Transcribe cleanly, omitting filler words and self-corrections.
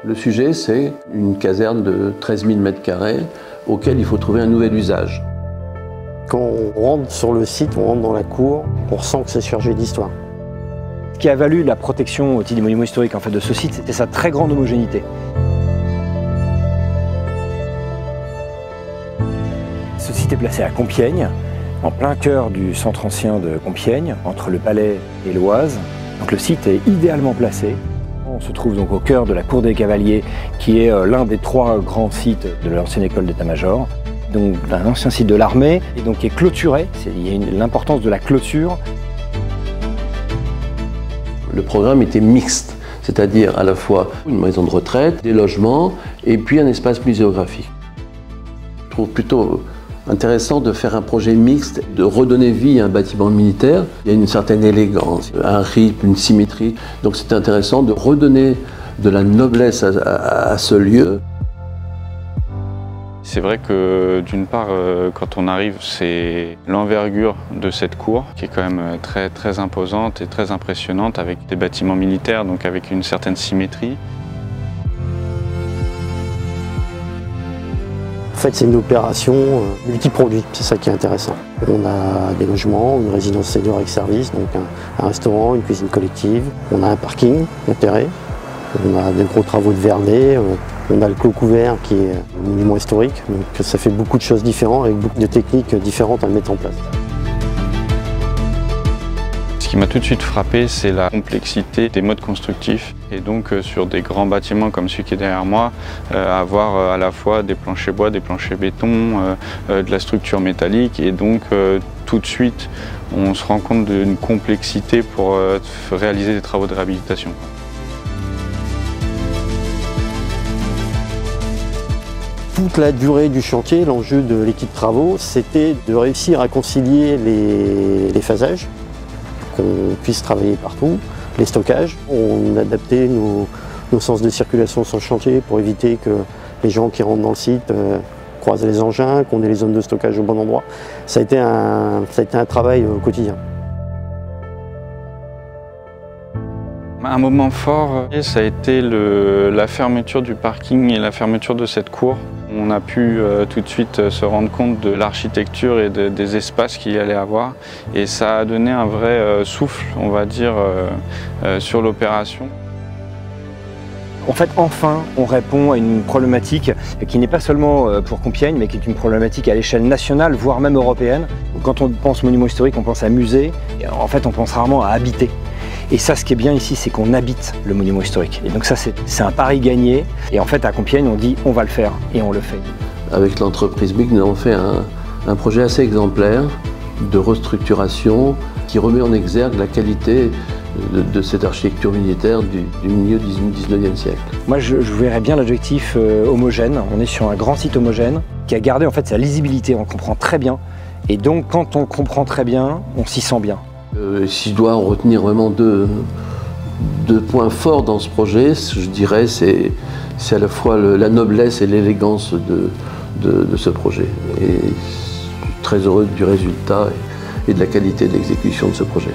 Le sujet, c'est une caserne de 13 000 m² auquel il faut trouver un nouvel usage. Quand on rentre sur le site, on rentre dans la cour, on ressent que c'est chargé d'histoire. Ce qui a valu la protection au titre des monuments historiques en fait, de ce site, c'était sa très grande homogénéité. Ce site est placé à Compiègne, en plein cœur du centre ancien de Compiègne, entre le Palais et l'Oise. Donc le site est idéalement placé. On se trouve donc au cœur de la Cour des Cavaliers, qui est l'un des 3 grands sites de l'ancienne école d'état-major. Donc un ancien site de l'armée, et donc qui est clôturé. Il y a l'importance de la clôture. Le programme était mixte, c'est-à-dire à la fois une maison de retraite, des logements et puis un espace muséographique. Je trouve plutôt intéressant de faire un projet mixte, de redonner vie à un bâtiment militaire. Il y a une certaine élégance, un rythme, une symétrie. Donc c'est intéressant de redonner de la noblesse à ce lieu. C'est vrai que d'une part, quand on arrive, c'est l'envergure de cette cour qui est quand même très imposante et très impressionnante avec des bâtiments militaires, donc avec une certaine symétrie. En fait, c'est une opération multiproduit, c'est ça qui est intéressant. On a des logements, une résidence senior avec service, donc un restaurant, une cuisine collective. On a un parking enterré, on a des gros travaux de vernet, on a le clos couvert qui est un monument historique. Donc ça fait beaucoup de choses différentes avec beaucoup de techniques différentes à mettre en place. Ce qui m'a tout de suite frappé, c'est la complexité des modes constructifs. Et donc sur des grands bâtiments comme celui qui est derrière moi, avoir à la fois des planchers bois, des planchers béton, de la structure métallique. Et donc tout de suite, on se rend compte d'une complexité pour réaliser des travaux de réhabilitation. Toute la durée du chantier, l'enjeu de l'équipe travaux, c'était de réussir à concilier les phasages, qu'on puisse travailler partout, les stockages. On adaptait nos sens de circulation sur le chantier pour éviter que les gens qui rentrent dans le site croisent les engins, qu'on ait les zones de stockage au bon endroit. Ça a été un travail quotidien. Un moment fort, ça a été la fermeture du parking et la fermeture de cette cour. On a pu tout de suite se rendre compte de l'architecture et des espaces qu'il y allait avoir. Et ça a donné un vrai souffle, on va dire, sur l'opération. En fait, enfin, on répond à une problématique qui n'est pas seulement pour Compiègne, mais qui est une problématique à l'échelle nationale, voire même européenne. Quand on pense monument historique, on pense à musée. Et en fait, on pense rarement à habiter. Et ça, ce qui est bien ici, c'est qu'on habite le monument historique. Et donc ça, c'est un pari gagné. Et en fait, à Compiègne, on dit on va le faire, et on le fait. Avec l'entreprise MIC, nous avons fait un projet assez exemplaire de restructuration qui remet en exergue la qualité de cette architecture militaire du milieu du 19e siècle. Moi, je verrais bien l'adjectif homogène. On est sur un grand site homogène qui a gardé en fait sa lisibilité, on comprend très bien. Et donc, quand on comprend très bien, on s'y sent bien. Si je dois en retenir vraiment deux points forts dans ce projet, je dirais c'est à la fois la noblesse et l'élégance de ce projet. Et je suis très heureux du résultat et de la qualité de l'exécution de ce projet.